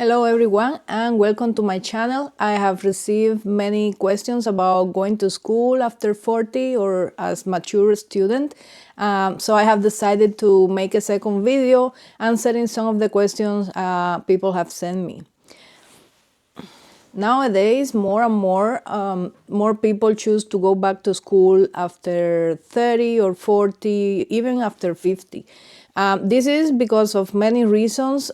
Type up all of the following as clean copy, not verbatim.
Hello everyone and welcome to my channel. I have received many questions about going to school after 40 or as mature student. So I have decided to make a second video answering some of the questions people have sent me. Nowadays, more and more people choose to go back to school after 30 or 40, even after 50. This is because of many reasons.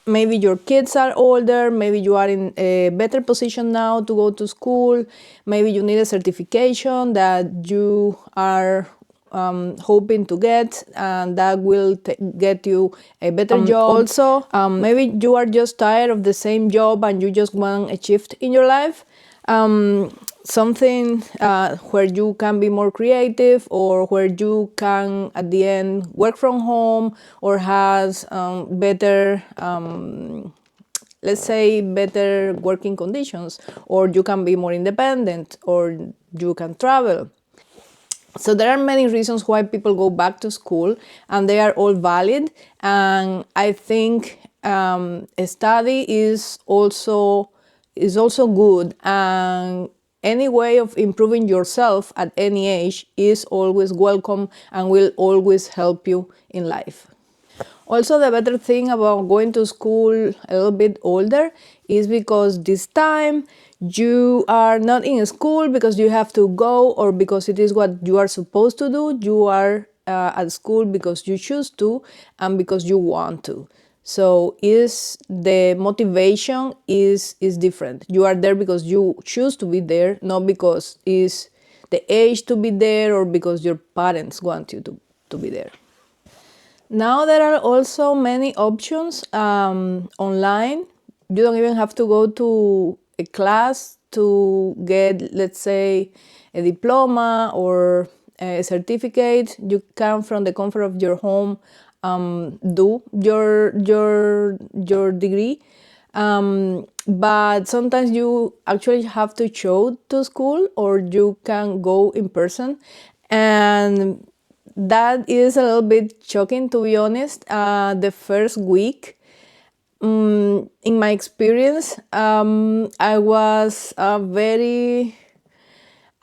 Maybe your kids are older, maybe you are in a better position now to go to school, maybe you need a certification that you are hoping to get, and that will get you a better job. Also, maybe you are just tired of the same job and you just want a shift in your life. Something where you can be more creative, or where you can at the end work from home, or has better let's say better working conditions, or you can be more independent, or you can travel. So there are many reasons why people go back to school, and they are all valid. And I think a study is also good, and any way of improving yourself at any age is always welcome and will always help you in life. Also, the better thing about going to school a little bit older is because this time you are not in school because you have to go or because it is what you are supposed to do. You are at school because you choose to and because you want to. So the motivation is different. You are there because you choose to be there, not because it's the age to be there or because your parents want you to be there. Now there are also many options online. You don't even have to go to a class to get, let's say, a diploma or a certificate. You can, from the comfort of your home, do your degree. But sometimes you actually have to show to school, or you can go in person, and that is a little bit shocking, to be honest. The first week, in my experience, I was I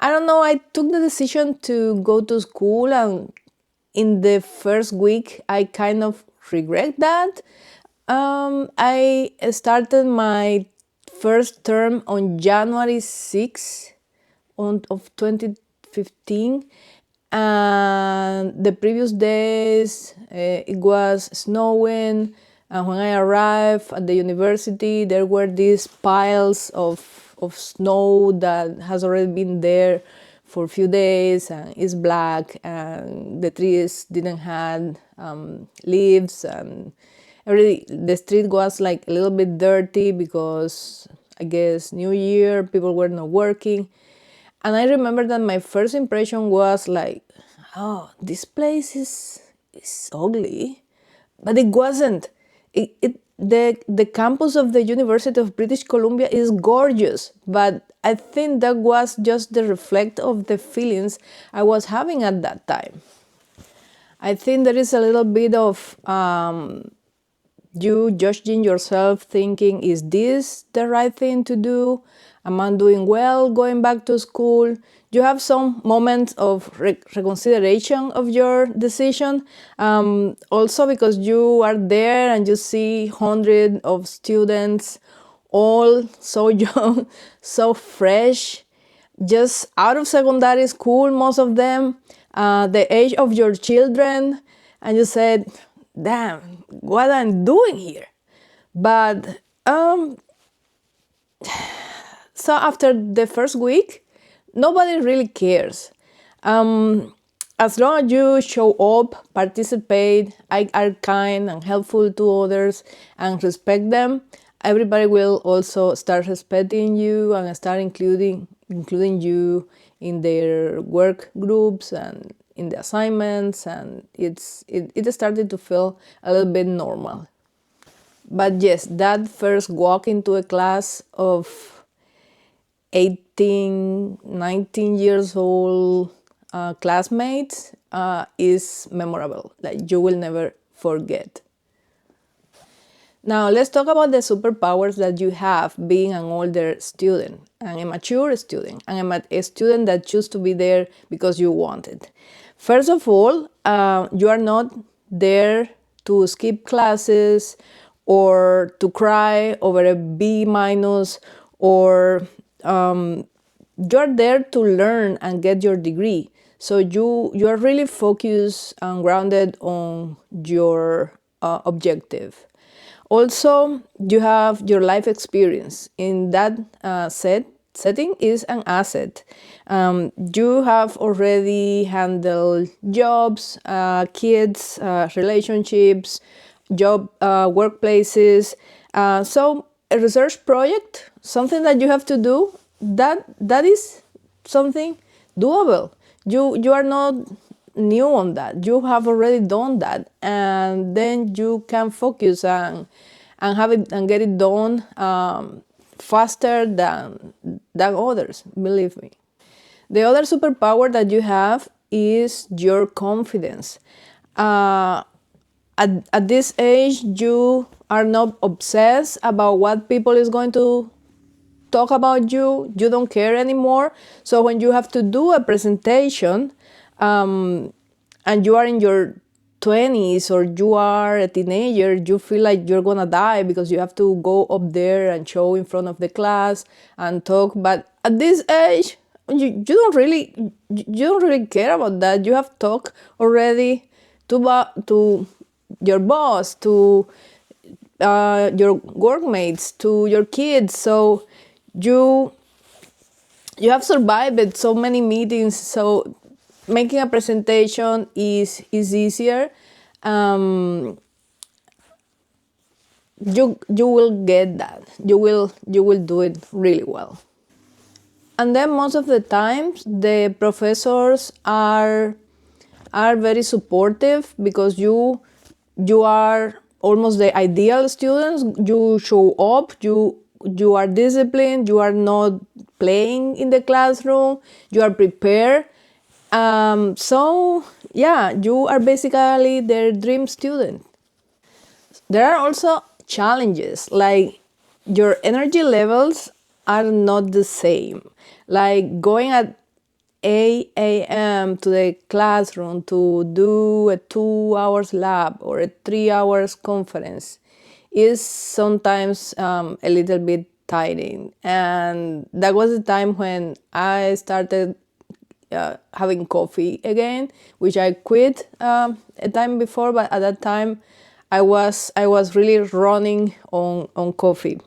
don't know, I took the decision to go to school, and in the first week, I kind of regret that. I started my first term on January 6th of 2015, and the previous days it was snowing, and when I arrived at the university there were these piles of snow that has already been there for a few days, and it's black, and the trees didn't have leaves, and the street was like a little bit dirty because I guess New Year, people were not working. And I remember that my first impression was like, oh, this place is ugly. But it wasn't. The campus of the University of British Columbia is gorgeous, but I think that was just the reflect of the feelings I was having at that time. I think there is a little bit of you judging yourself, thinking, is this the right thing to do? Am I doing well going back to school? You have some moments of reconsideration of your decision. Also because you are there and you see hundreds of students, all so young, so fresh, just out of secondary school, most of them, the age of your children, and you said, damn, what I'm doing here. But so after the first week, nobody really cares. As long as you show up, participate, are kind and helpful to others, and respect them, everybody will also start respecting you and start including you in their work groups and in the assignments, and it started to feel a little bit normal. But yes, that first walk into a class of 18, 19 years old classmates is memorable. Like, you will never forget. Now, let's talk about the superpowers that you have being an older student, and a mature student, and a student that choose to be there because you want it. First of all, you are not there to skip classes or to cry over a B minus, or you're there to learn and get your degree. So you are really focused and grounded on your objective. Also, you have your life experience. In that setting is an asset. You have already handled jobs, kids, relationships, workplaces. So a research project, something that you have to do, that is something doable. You are not new on that. You have already done that, and then you can focus and have it and get it done faster than others. Believe me. The other superpower that you have is your confidence. At this age, you are not obsessed about what people is going to talk about you. You don't care anymore. So when you have to do a presentation, and you are in your 20s or you are a teenager, you feel like you're gonna die because you have to go up there and show in front of the class and talk. But at this age, you don't really care about that. You have talked already to your boss, to your workmates, to your kids. So you have survived so many meetings. So making a presentation is easier. You will get that. You will do it really well. And then most of the times the professors are very supportive because you are almost the ideal students. You show up, you are disciplined, you are not playing in the classroom, you are prepared. So yeah, you are basically their dream student. There are also challenges, like your energy levels are not the same. Like going at 8 a.m. to the classroom to do a 2 hours lab or a 3 hours conference is sometimes a little bit tiring. And that was the time when I started having coffee again, which I quit a time before, but at that time I was really running on coffee.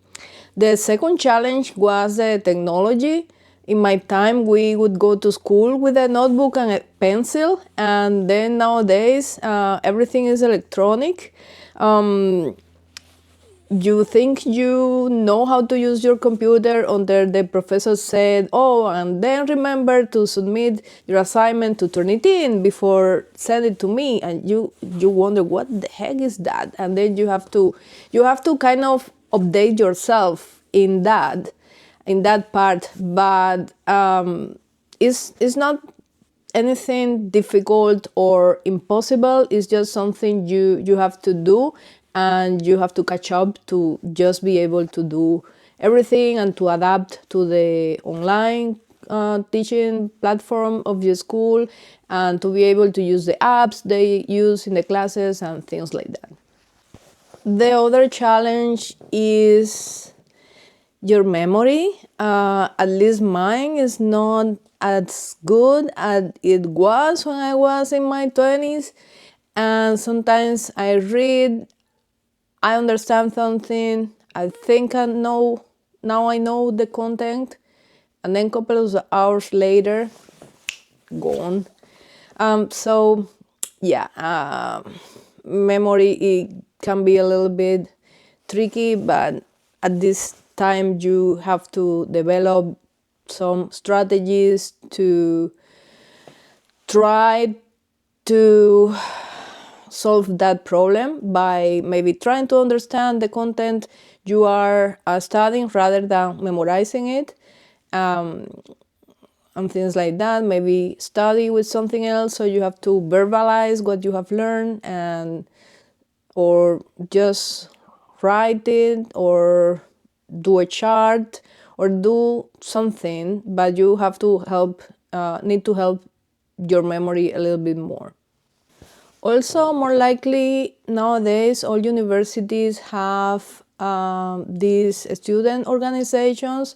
The second challenge was the technology. In my time, we would go to school with a notebook and a pencil, and then nowadays everything is electronic. You think you know how to use your computer until the professor said, oh, and then remember to submit your assignment to Turnitin before send it to me. And you wonder what the heck is that, and then you have to kind of update yourself in that part. But it's not anything difficult or impossible. It's just something you have to do, and you have to catch up to just be able to do everything and to adapt to the online teaching platform of your school, and to be able to use the apps they use in the classes and things like that. The other challenge is your memory. At least mine is not as good as it was when I was in my 20s. And sometimes I read, I understand something, I think I know, now I know the content, and then a couple of hours later, gone. So yeah, memory, it can be a little bit tricky, but at this time you have to develop some strategies to try to solve that problem by maybe trying to understand the content you are studying rather than memorizing it, and things like that. Maybe study with something else, so you have to verbalize what you have learned, and or just write it or do a chart or do something, but you have to need to help your memory a little bit more. Also, more likely nowadays, all universities have these student organizations,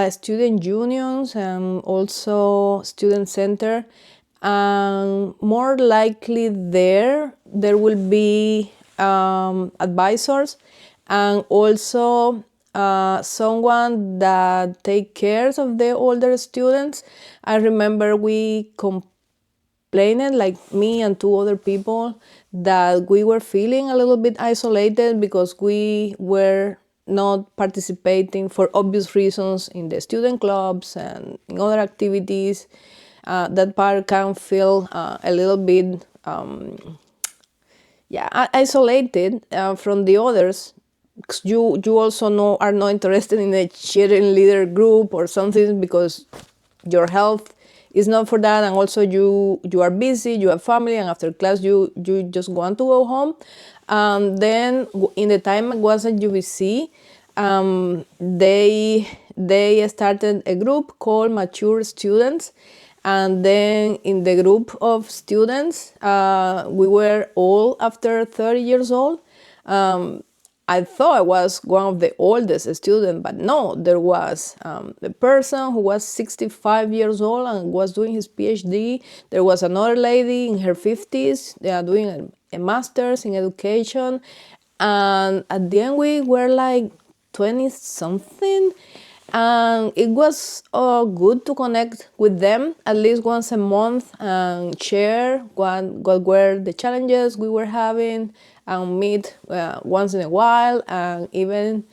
student unions, and also student center. And more likely there will be advisors and also someone that take cares of the older students. I remember we complaining, like me and two other people, that we were feeling a little bit isolated because we were not participating for obvious reasons in the student clubs and in other activities. That part can feel a little bit isolated from the others. You also are not interested in a cheerleader group or something because your health is not for that, and also you are busy, you have family, and after class you just want to go home. Then in the time I was at UBC, they started a group called Mature Students, and then in the group of students, we were all after 30 years old. I thought I was one of the oldest students, but no, there was a person who was 65 years old and was doing his PhD. There was another lady in her 50s doing a master's in education. And at the end, we were like 20 something. And it was good to connect with them at least once a month and share what were the challenges we were having, and meet once in a while, and even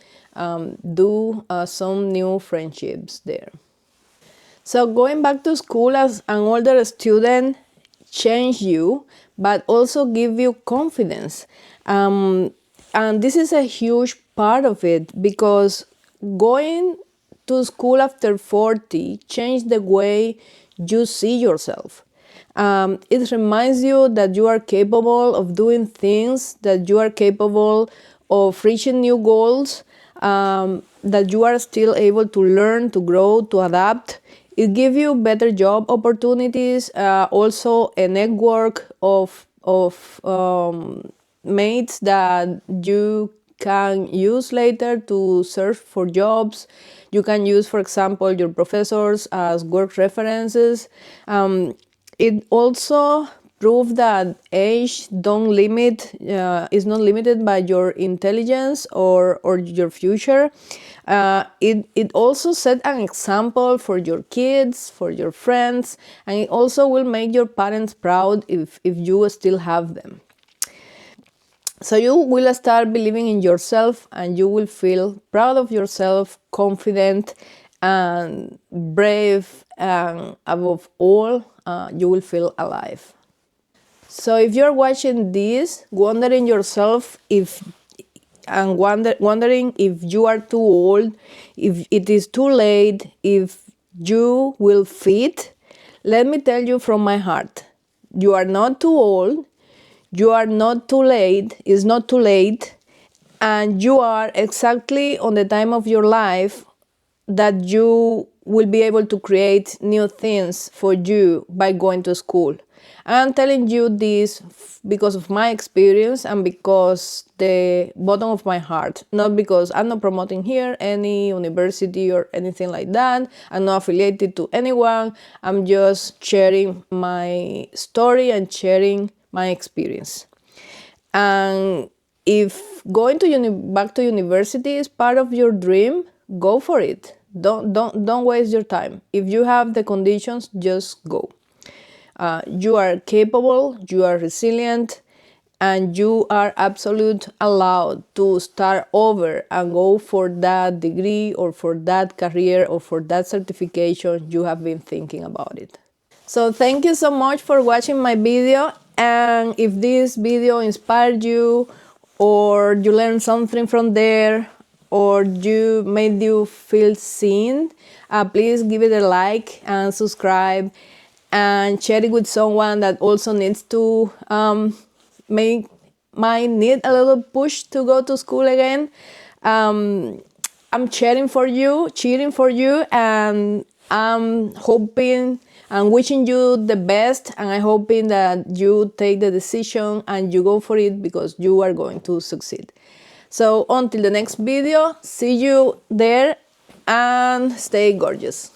do some new friendships there. So going back to school as an older student change you, but also give you confidence. And this is a huge part of it, because going to school after 40 change the way you see yourself. It reminds you that you are capable of doing things, that you are capable of reaching new goals, that you are still able to learn, to grow, to adapt. It gives you better job opportunities, also a network of mates that you can use later to search for jobs. You can use, for example, your professors as work references. It also proves that age is not limited by your intelligence or your future. It also set an example for your kids, for your friends, and it also will make your parents proud if you still have them. So you will start believing in yourself, and you will feel proud of yourself, confident and brave, and above all, you will feel alive. So if you're watching this, wondering yourself wondering if you are too old, if it is too late, if you will fit, let me tell you from my heart, you are not too old, you are not too late, it's not too late, and you are exactly on the time of your life that you will be able to create new things for you by going to school. I'm telling you this because of my experience and because the bottom of my heart, not because I'm not promoting here any university or anything like that. I'm not affiliated to anyone. I'm just sharing my story and sharing my experience. And if going to back to university is part of your dream, go for it. Don't waste your time. If you have the conditions, just go. You are capable, you are resilient, and you are absolutely allowed to start over and go for that degree or for that career or for that certification you have been thinking about it. So thank you so much for watching my video, and if this video inspired you or you learned something from there or you made you feel seen, please give it a like and subscribe and share it with someone that also needs to make might need a little push to go to school again, I'm cheering for you, and I'm hoping and wishing you the best, and I'm hoping that you take the decision and you go for it, because you are going to succeed. So until the next video, see you there and stay gorgeous.